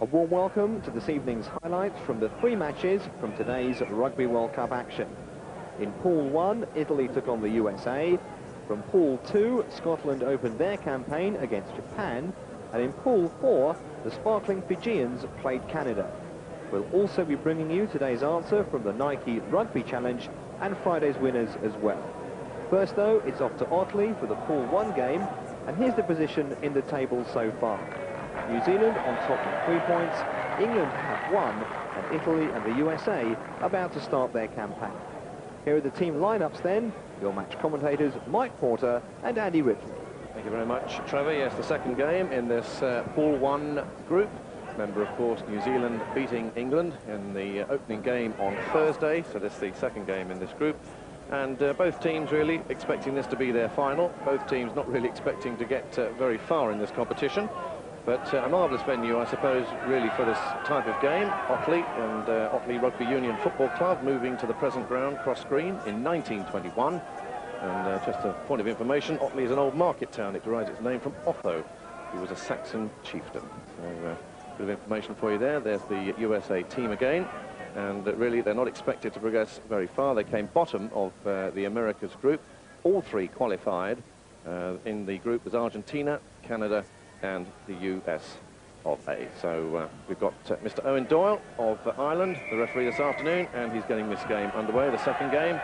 A warm welcome to this evening's highlights from the 3 matches from today's Rugby World Cup action. In Pool 1, Italy took on the USA. From Pool 2, Scotland opened their campaign against Japan. And in Pool 4, the sparkling Fijians played Canada. We'll also be bringing you today's answer from the Nike Rugby Challenge and Friday's winners as well. First, though, it's off to Otley for the Pool 1 game. And here's the position in the table so far. New Zealand on top with 3 points, England have 1, and Italy and the USA about to start their campaign. Here are the team lineups then, your match commentators Mike Porter and Andy Ridley. Thank you very much, Trevor. Yes, the second game in this Pool 1 group. Remember, of course, New Zealand beating England in the opening game on Thursday, so this is the second game in this group. And both teams really expecting this to be their final. Both teams not really expecting to get very far in this competition. But a marvellous venue, I suppose, really for this type of game. Otley and Otley Rugby Union Football Club moving to the present ground, cross green, in 1921. And just a point of information, Otley is an old market town. It derives its name from Otho, who was a Saxon chieftain. So a bit of information for you there. There's the USA team again. And really, they're not expected to progress very far. They came bottom of the Americas group. All 3 qualified. In the group was Argentina, Canada, and the US of A. So we've got Mr. Owen Doyle of Ireland, the referee this afternoon, and he's getting this game underway, the second game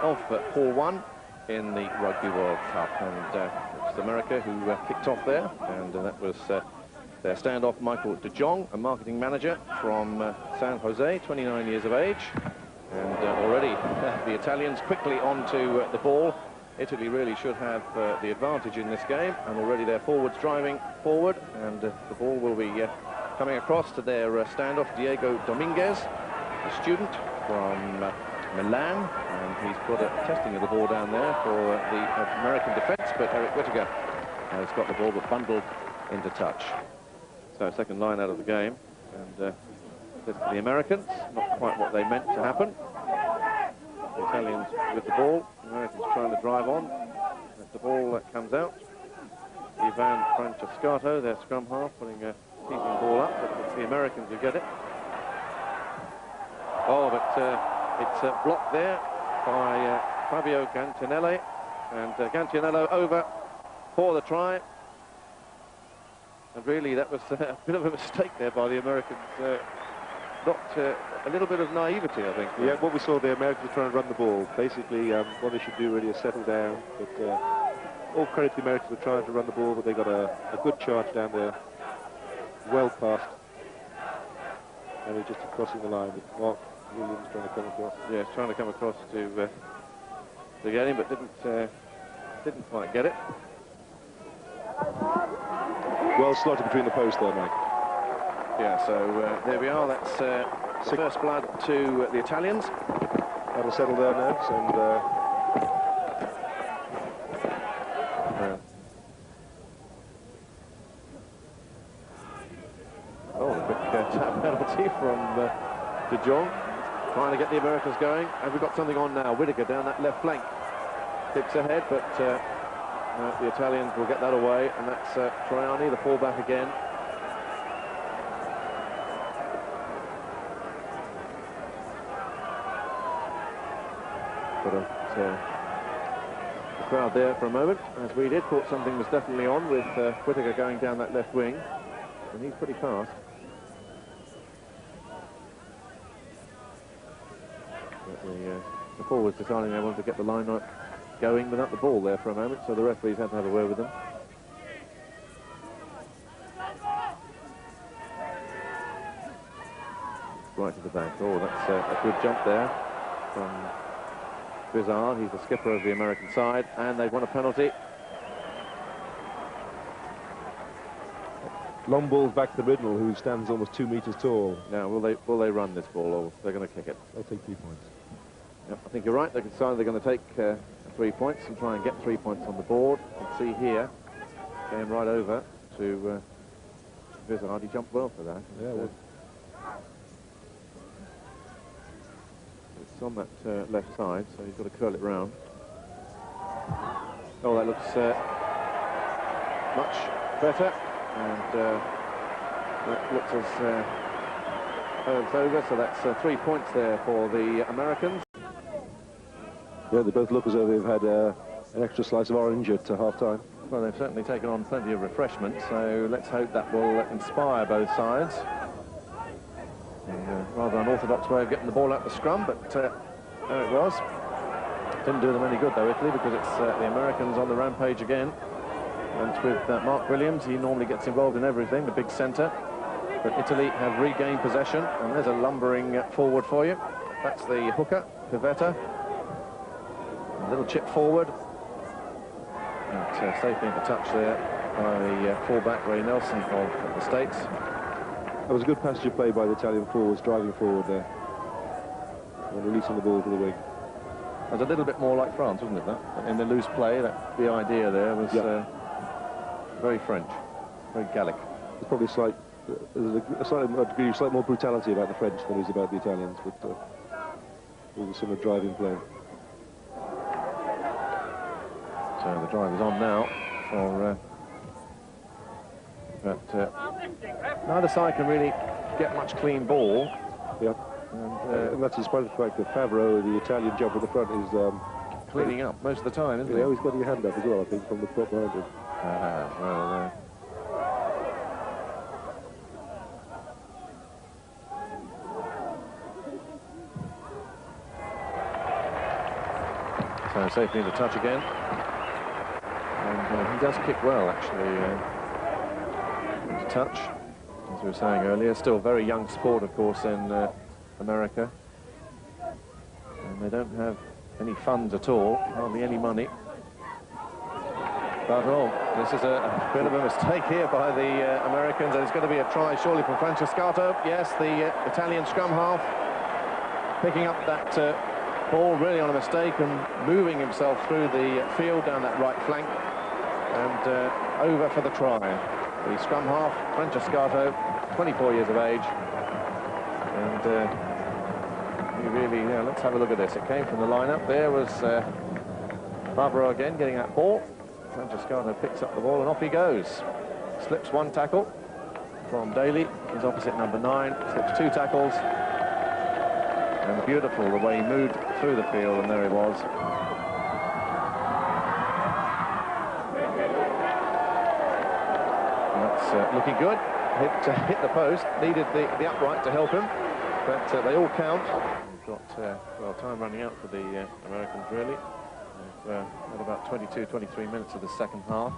of Pool 1 in the Rugby World Cup. And it was America who kicked off there, and that was their standoff Michael De Jong, a marketing manager from San Jose, 29 years of age. And already the Italians quickly onto the ball. Italy really should have the advantage in this game, and already their forwards driving forward, and the ball will be coming across to their standoff, Diego Dominguez, a student from Milan, and he's got a testing of the ball down there for the American defence, but Eric Whittaker has got the ball but bundled into touch. So second line out of the game, and this for the Americans, not quite what they meant to happen. The Italians with the ball, the Americans trying to drive on. As the ball comes out, Ivan Francescato, their scrum half, keeping the ball up, but it's the Americans who get it. Oh, but it's blocked there by Fabio Gantinelli, and Gantinello over for the try. And really, that was a bit of a mistake there by the Americans. A little bit of naivety, I think. Yeah, what we saw, the Americans were trying to run the ball. Basically, what they should do really is settle down. But all credit to the Americans were trying to run the ball, but they got a good charge down there, well passed. And they're just crossing the line with Mark Williams trying to come across. Yes, trying to come across to get him, but didn't quite get it. Well slotted between the posts there, Mike. Yeah, so there we are. That's first blood to the Italians. That'll settle there now. Oh, a quick tap penalty from De Jong, trying to get the Americans going. And we've got something on now. Whittaker down that left flank. Tips ahead, but the Italians will get that away. And that's Troiani, the fullback again. The crowd there for a moment, as we did, thought something was definitely on with Whittaker going down that left wing, and he's pretty fast. But the forwards deciding they wanted to get the line up going without the ball there for a moment, so the referees had to have a word with them. Right to the back. Oh, that's a good jump there from Vizard. He's the skipper of the American side, and they've won a penalty. Long balls back to Riddle, who stands almost 2 meters tall. Now, will they run this ball, or they're going to kick it? They'll take 3 points. Yep, I think you're right. They decided they're going to take 3 points and try and get 3 points on the board. You can see here, going right over to Vizard. He jumped well for that. Yeah, well. It's on that left side, so he's got to curl it round. Oh, that looks much better. And That looks as though it's over, so that's 3 points there for the Americans. Yeah, they both look as though they've had an extra slice of orange at half-time. Well, they've certainly taken on plenty of refreshment, so let's hope that will inspire both sides. Rather unorthodox way of getting the ball out the scrum, but there it was. Didn't do them any good, though, Italy, because it's the Americans on the rampage again. And it's with Mark Williams. He normally gets involved in everything, the big centre. But Italy have regained possession, and there's a lumbering forward for you. That's the hooker, Pivetta. A little chip forward. And safely into touch there by the fullback, Ray Nelson of the States. That was a good passage of play by the Italian forwards, driving forward there and releasing the ball to the wing. It was a little bit more like France, wasn't it, that? In the loose play, the idea there was very French, very Gallic. There's probably a slightly more brutality about the French than is about the Italians, but it was a sort of driving play. So the drive is on now for... but neither side can really get much clean ball. Yeah. And that's in spite of the fact that Favreau, the Italian jumper at the front, is cleaning up most of the time, isn't he? Yeah, he's got your hand up as well, I think, from the top behind him. Well, so safely into touch again. And he does kick well, actually, into touch, as we were saying earlier. Still very young sport, of course, in America. And they don't have any funds at all, hardly any money. But this is a bit of a mistake here by the Americans, and it's going to be a try surely from Francescato. Yes, the Italian scrum half picking up that ball really on a mistake and moving himself through the field down that right flank and over for the try. The scrum half, Francescato, 24 years of age, and let's have a look at this. It came from the lineup. There was Barbaro again getting that ball. Francescato picks up the ball and off he goes. Slips one tackle from Daly, his opposite number 9. Slips 2 tackles. And beautiful the way he moved through the field, and there he was. And that's looking good. Hit the post, needed the upright to help him, but they all count. We've got time running out for the Americans, really. We've had about 22, 23 minutes of the second half.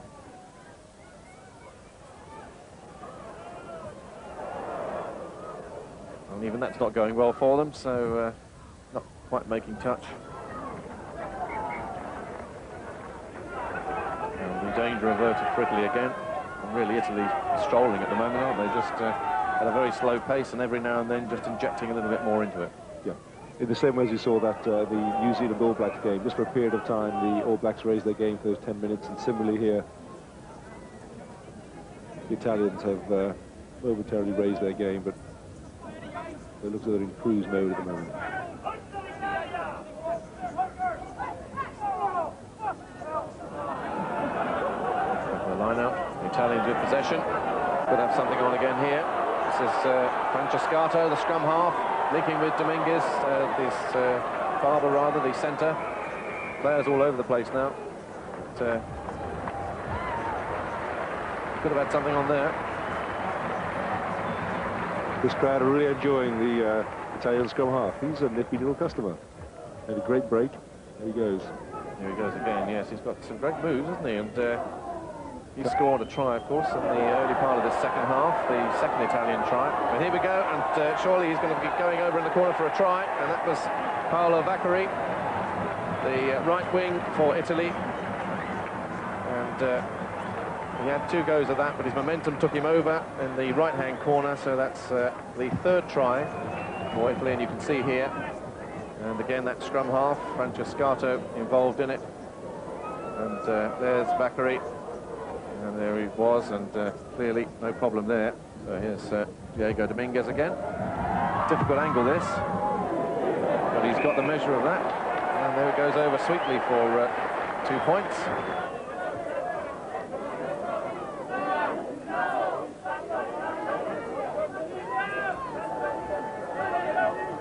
And even that's not going well for them, so not quite making touch. And the danger averted for Italy again. And really, Italy's strolling at the moment, aren't they? Just at a very slow pace, and every now and then just injecting a little bit more into it. Yeah. In the same way as you saw that the New Zealand All Blacks game, just for a period of time, the All Blacks raised their game for those 10 minutes, and similarly here, the Italians have momentarily raised their game, but it looks like they're in cruise mode at the moment. The line-out, the Italians with possession. Could have something on again here. This is Francescato, the scrum half, linking with Dominguez, Barber rather, the centre. Players all over the place now. But, could have had something on there. This crowd are really enjoying the Italian scrum half. He's a nippy little customer. Had a great break. There he goes. Here he goes again, yes. He's got some great moves, hasn't he? And he scored a try, of course, in the early part of the second half, the second Italian try. But here we go, and surely he's going to be going over in the corner for a try, and that was Paolo Vaccari, the right wing for Italy. And he had 2 goes at that, but his momentum took him over in the right-hand corner, so that's the 3rd try for Italy, and you can see here. And again, that scrum half, Francescato involved in it. And there's Vaccari. And there he was, and clearly no problem there. So here's Diego Dominguez again. Difficult angle this, but he's got the measure of that. And there it goes over sweetly for 2 points.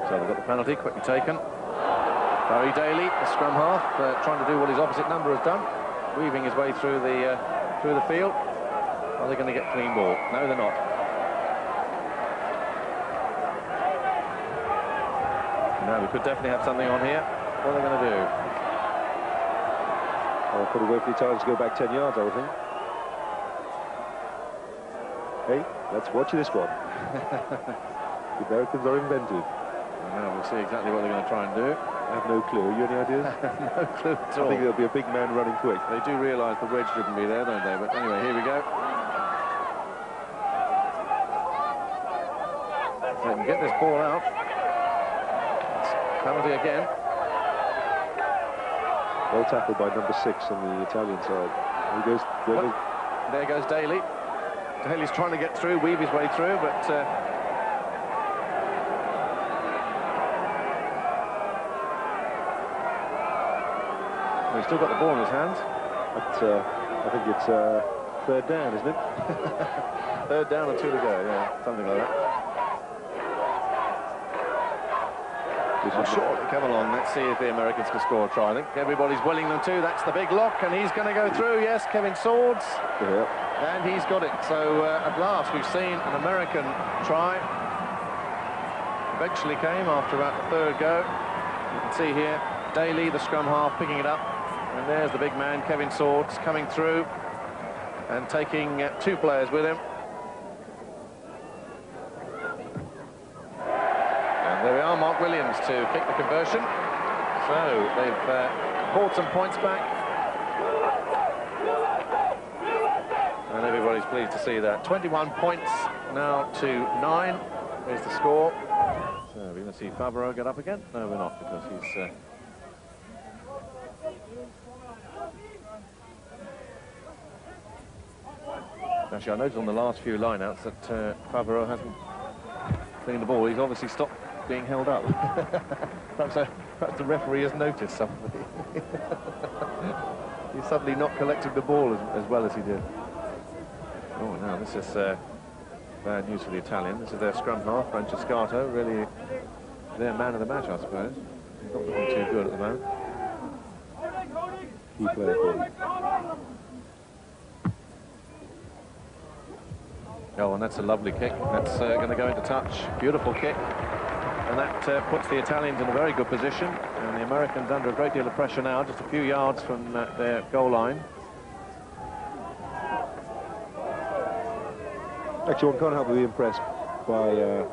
So they've got the penalty, quickly taken. Barry Daly, the scrum half, trying to do what his opposite number has done, weaving his way through the field. Are they going to get clean ball? No, they're not. No, we could definitely have something on here. What are they going to do? I'll put away for the Italians to go back 10 yards, I would think. Hey, let's watch this one. The Americans are inventive. No, we'll see exactly what they're going to try and do. I have no clue. You any ideas? No clue at all. I think there'll be a big man running quick. They do realise the wedge shouldn't be there, don't they? But anyway, here we go. If they can get this ball out. It's penalty again. Well tackled by number 6 on the Italian side. There goes Daly. Daly's trying to get through, weave his way through, but he's still got the ball in his hands. But, I think it's third down, isn't it? Third down and 2 to go, yeah, something like that. Oh, surely, come along, let's see if the Americans can score a try. I think everybody's willing them to. That's the big lock, and he's going to go through. Yes, Kevin Swords. Yeah. And he's got it. So at last we've seen an American try. Eventually came after about the third go. You can see here Daly, the scrum half, picking it up. And there's the big man, Kevin Swords, coming through and taking 2 players with him. And there we are, Mark Williams to kick the conversion. So they've poured some points back. And everybody's pleased to see that. 21 points now to 9 is the score. So we're going to see Favreau get up again? No, we're not, because he's... Actually, I noticed on the last few lineouts that Favreau hasn't cleaned the ball. He's obviously stopped being held up. perhaps the referee has noticed something. He's suddenly not collecting the ball as well as he did. Oh, now this is bad news for the Italian. This is their scrum half, Francescato, really their man of the match, I suppose. He's not looking too good at the moment. Key player for them. Oh, and that's a lovely kick. That's going to go into touch. Beautiful kick. And that puts the Italians in a very good position. And the Americans under a great deal of pressure now, just a few yards from their goal line. Actually, one can't help but be impressed by the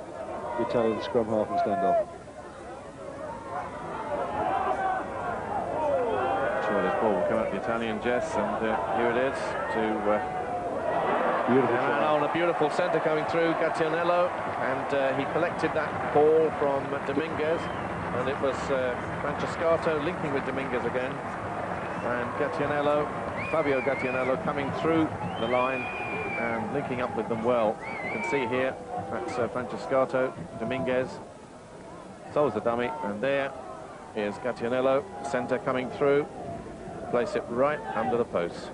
Italian scrum half and standoff. Sure, this ball will come out the Italian, Jess, and here it is to... Beautiful and on a beautiful centre coming through, Gattianello, and he collected that ball from Dominguez, and it was Francescato linking with Dominguez again, and Gattianello, Fabio Gattianello, coming through the line and linking up with them well. You can see here, that's Francescato, Dominguez, so's the dummy, and there is Gattianello, centre coming through, place it right under the post.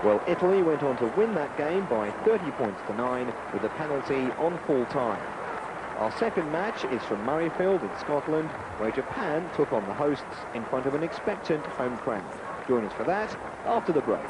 Well, Italy went on to win that game by 30 points to 9 with a penalty on full time. Our second match is from Murrayfield in Scotland, where Japan took on the hosts in front of an expectant home crowd. Join us for that after the break.